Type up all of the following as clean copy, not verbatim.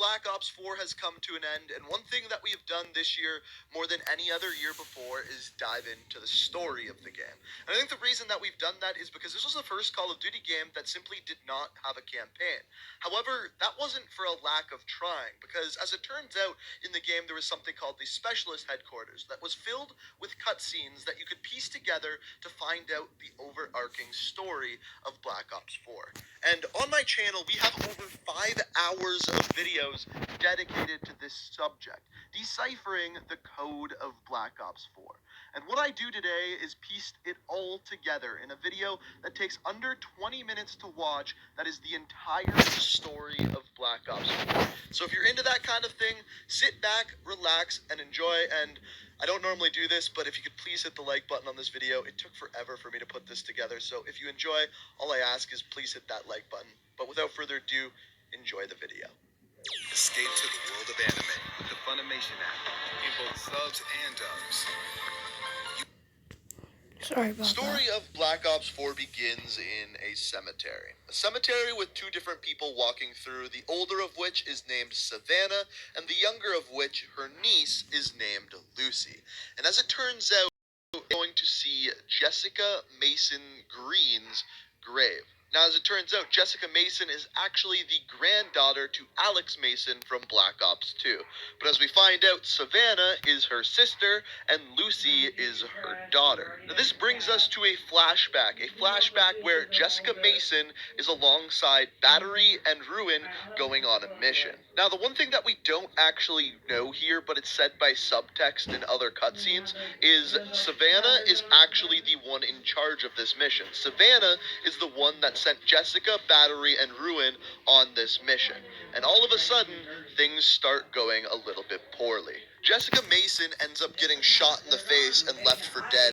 Black Ops 4 has come to an end, and one thing that we have done this year more than any other year before is dive into the story of the game. And I think the reason that we've done that is because this was the first Call of Duty game that simply did not have a campaign. However, that wasn't for a lack of trying, because as it turns out, in the game there was something called the Specialist Headquarters that was filled with cutscenes that you could piece together to find out the overarching story of Black Ops 4. And on my channel, we have over 5 hours of videos dedicated to this subject, deciphering the code of Black Ops 4. And what I do today is piece it all together in a video that takes under 20 minutes to watch that is the entire story of Black Ops 4. So if you're into that kind of thing, sit back, relax, and enjoy. And I don't normally do this, but if you could please hit the like button on this video. It took forever for me to put this together, so if you enjoy, all I ask is please hit that like button. But without further ado, enjoy the video. Escape to the world of anime with the Funimation app in both subs and dubs. Sorry about Story of Black Ops 4 begins in a cemetery. A cemetery with two different people walking through, the older of which is named Savannah, and the younger of which, her niece, is named Lucy. And as it turns out, we're going to see Jessica Mason Green's grave. Now, as it turns out, Jessica Mason is actually the granddaughter to Alex Mason from Black Ops 2. But as we find out, Savannah is her sister, and Lucy is her daughter. Now, this brings us to a flashback where Jessica Mason is alongside Battery and Ruin going on a mission. Now, the one thing that we don't actually know here, but it's said by subtext in other cutscenes, is Savannah is actually the one in charge of this mission. Savannah is the one that sent Jessica, Battery, and Ruin on this mission. And all of a sudden, things start going a little bit poorly. Jessica Mason ends up getting shot in the face and left for dead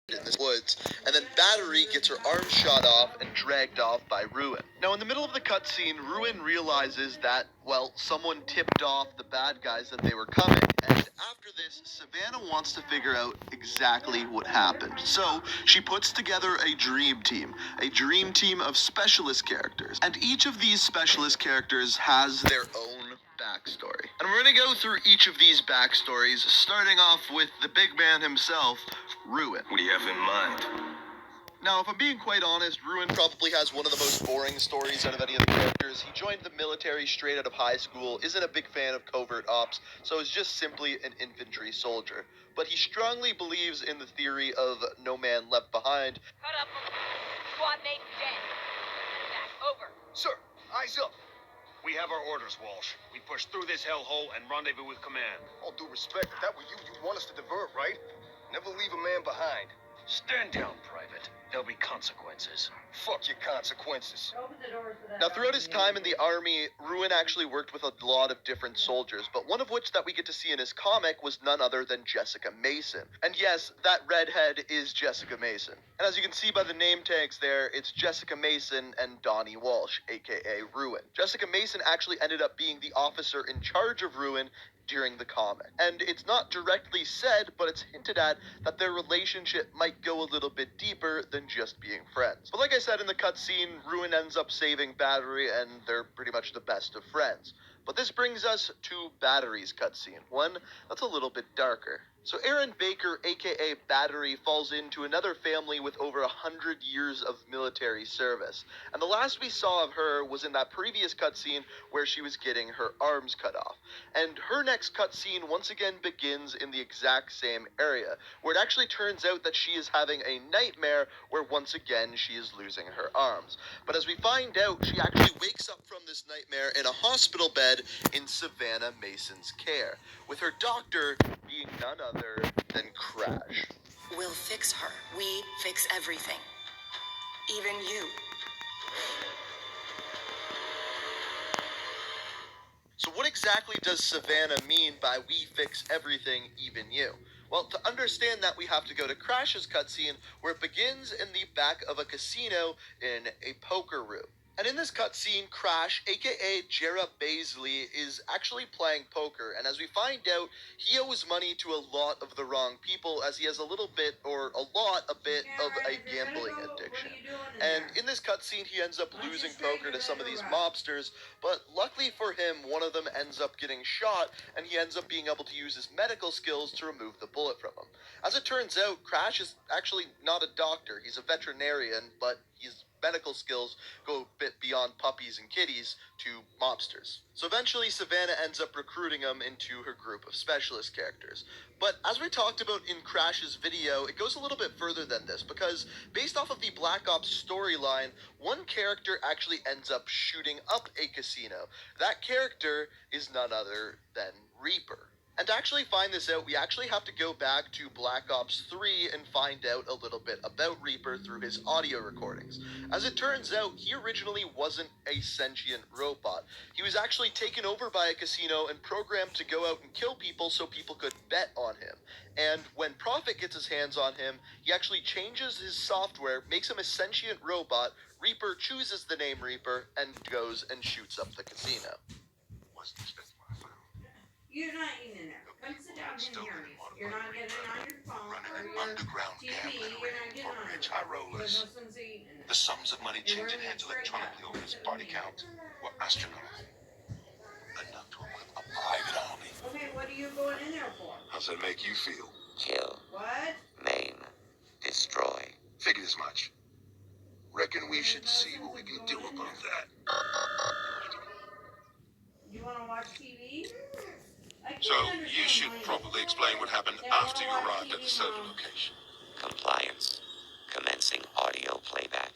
in the woods, and then Battery gets her arm shot off and dragged off by Ruin. Now, in the middle of the cutscene, Ruin realizes that, well, someone tipped off the bad guys that they were coming, and after this, Savannah wants to figure out exactly what happened. So, she puts together a dream team of specialist characters, and each of these specialist characters has their own backstory. And we're going to go through each of these backstories, starting off with the big man himself, Ruin. What do you have in mind? Now, if I'm being quite honest, Ruin probably has one of the most boring stories out of any of the characters. He joined the military straight out of high school, isn't a big fan of covert ops, so is just simply an infantry soldier. But he strongly believes in the theory of no man left behind. Cut up. Squad mate's dead. Back. Over. Sir, eyes up. We have our orders, Walsh. We push through this hellhole and rendezvous with command. All due respect, if that were you, you'd want us to divert, right? Never leave a man behind. Stand down, Private. There'll be consequences. Fuck your consequences. Now, throughout his time in the army, Ruin actually worked with a lot of different soldiers, but one of which that we get to see in his comic was none other than Jessica Mason. And yes, that redhead is Jessica Mason. And as you can see by the name tags there, it's Jessica Mason and Donnie Walsh, aka Ruin. Jessica Mason actually ended up being the officer in charge of Ruin during the comic. And it's not directly said, but it's hinted at that their relationship might go a little bit deeper than just being friends. But like I said in the cutscene, Ruin ends up saving Battery, and they're pretty much the best of friends. But this brings us to Battery's cutscene, one that's a little bit darker. So Erin Baker, aka Battery, falls into another family with over 100 years of military service. And the last we saw of her was in that previous cutscene where she was getting her arms cut off. And her next cutscene once again begins in the exact same area, where it actually turns out that she is having a nightmare where once again she is losing her arms. But as we find out, she actually wakes up from this nightmare in a hospital bed in Savannah Mason's care, with her doctor being none other than Crash. We'll fix her. We fix everything. Even you. So what exactly does Savannah mean by we fix everything, even you? Well, to understand that, we have to go to Crash's cutscene, where it begins in the back of a casino in a poker room. And in this cutscene, Crash, aka Jera Baisley, is actually playing poker, and as we find out, he owes money to a lot of the wrong people, as he has a bit of a gambling addiction. And in this this cutscene, he ends up losing poker to some of these mobsters, but luckily for him, one of them ends up getting shot, and he ends up being able to use his medical skills to remove the bullet from him. As it turns out, Crash is actually not a doctor. He's a veterinarian, but his medical skills go a bit beyond puppies and kitties to mobsters. So eventually, Savannah ends up recruiting him into her group of specialist characters. But as we talked about in Crash's video, it goes a little bit further than this, because based off of the Black Ops storyline, one character actually ends up shooting up a casino. That character is none other than Reaper. And to actually find this out, we actually have to go back to Black Ops 3 and find out a little bit about Reaper through his audio recordings. As it turns out, he originally wasn't a sentient robot. He was actually taken over by a casino and programmed to go out and kill people so people could bet on him. And when Prophet gets his hands on him, he actually changes his software, makes him a sentient robot. Reaper chooses the name Reaper and goes and shoots up the casino. You're not eating there. Come sit down and hear me. You're not getting on your phone or your TV. You're not getting on it. high rollers. There's no sense of eating it. The sums of money changing hands electronically over his body count were astronomical. Enough to equip a private army. Okay, what are you going in there for? How's that make you feel? Kill, What? maim, destroy. Figured as much. Reckon we should see what we can do about that. You want to watch TV? So, you should probably explain what happened after you arrived at the server location. Compliance. Commencing audio playback.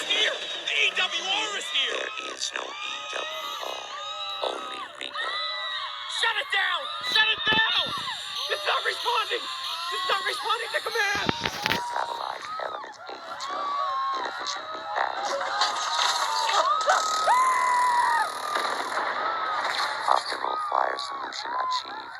Here! The EWR is here! There is no EWR. Only Reaper. Shut it down! Shut it down! It's not responding! It's not responding to command! Metabolized element 82. Inefficiently patched. Optimal fire solution achieved.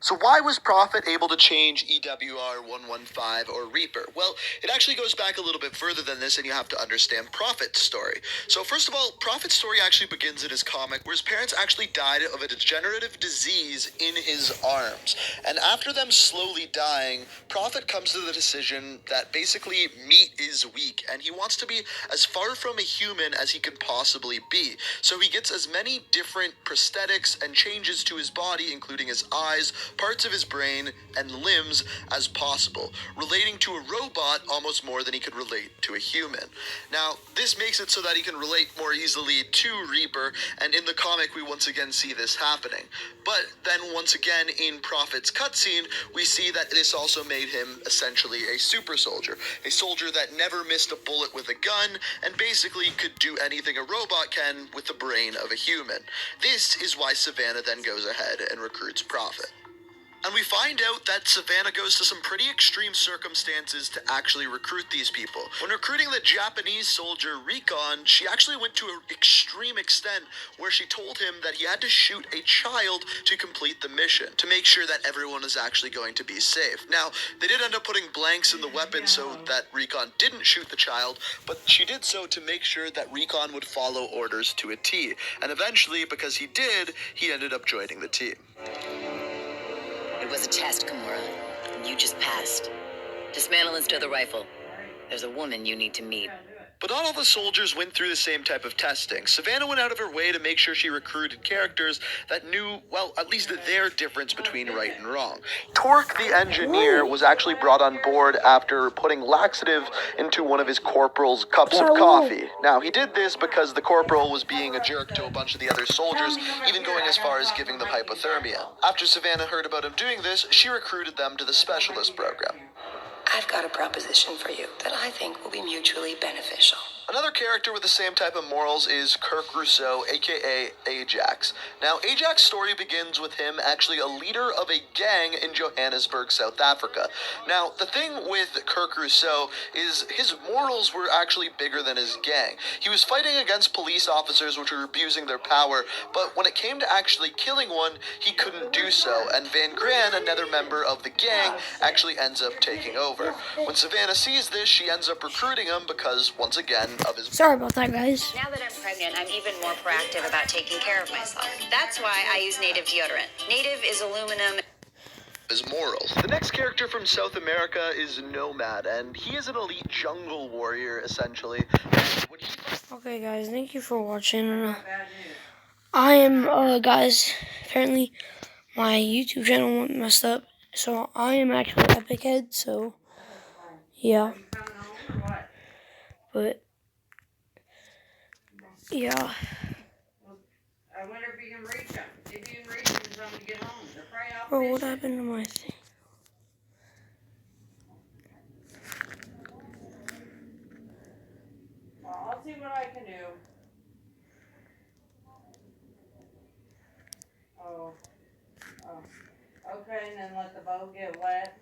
So why was Prophet able to change EWR-115 or Reaper? Well, it actually goes back a little bit further than this, and you have to understand Prophet's story. So first of all, Prophet's story actually begins in his comic, where his parents actually died of a degenerative disease in his arms. And after them slowly dying, Prophet comes to the decision that basically meat is weak, and he wants to be as far from a human as he can possibly be. So he gets as many different prosthetics and changes to his body, including his eyes, parts of his brain, and limbs as possible, relating to a robot almost more than he could relate to a human. Now, this makes it so that he can relate more easily to Reaper, and in the comic we once again see this happening. But then once again in Prophet's cutscene, we see that this also made him essentially a super soldier, a soldier that never missed a bullet with a gun, and basically could do anything a robot can with the brain of a human. This is why Savannah then goes ahead and recruits Prophet. And we find out that Savannah goes to some pretty extreme circumstances to actually recruit these people. When recruiting the Japanese soldier Recon, she actually went to an extreme extent where she told him that he had to shoot a child to complete the mission, to make sure that everyone is actually going to be safe. Now, they did end up putting blanks in the weapon so that Recon didn't shoot the child, but she did so to make sure that Recon would follow orders to a T. And eventually, because he did, he ended up joining the team. It was a test, Kimura. You just passed. Dismantle and stow the rifle. There's a woman you need to meet. But not all the soldiers went through the same type of testing. Savannah went out of her way to make sure she recruited characters that knew, well, at least their difference between right and wrong. Torque the engineer was actually brought on board after putting laxative into one of his corporal's cups of coffee. Now, he did this because the corporal was being a jerk to a bunch of the other soldiers, even going as far as giving them hypothermia. After Savannah heard about him doing this, she recruited them to the specialist program. I've got a proposition for you that I think will be mutually beneficial. Another character with the same type of morals is Kirk Rousseau, aka Ajax. Now, Ajax's story begins with him actually a leader of a gang in Johannesburg, South Africa. Now, the thing with Kirk Rousseau is his morals were actually bigger than his gang. He was fighting against police officers which were abusing their power, but when it came to actually killing one, he couldn't do so, and Van Gran, another member of the gang, actually ends up taking over. When Savannah sees this, she ends up recruiting him because, once again, of his... Sorry about that, guys. Now that I'm pregnant, I'm even more proactive about taking care of myself. That's why I use Native deodorant. Native is aluminum. his morals. The next character from South America is Nomad, and he is an elite jungle warrior, essentially. Okay, guys, thank you for watching. I am, guys, apparently my YouTube channel went messed up, so I am actually Epic Head, so, yeah. But, yeah. I wonder if you can reach them. See if you can reach them and tell them to get home. They're probably out Bro, what fishing. happened to my thing? Well, I'll see what I can do. Oh. Okay, and then let the boat get wet.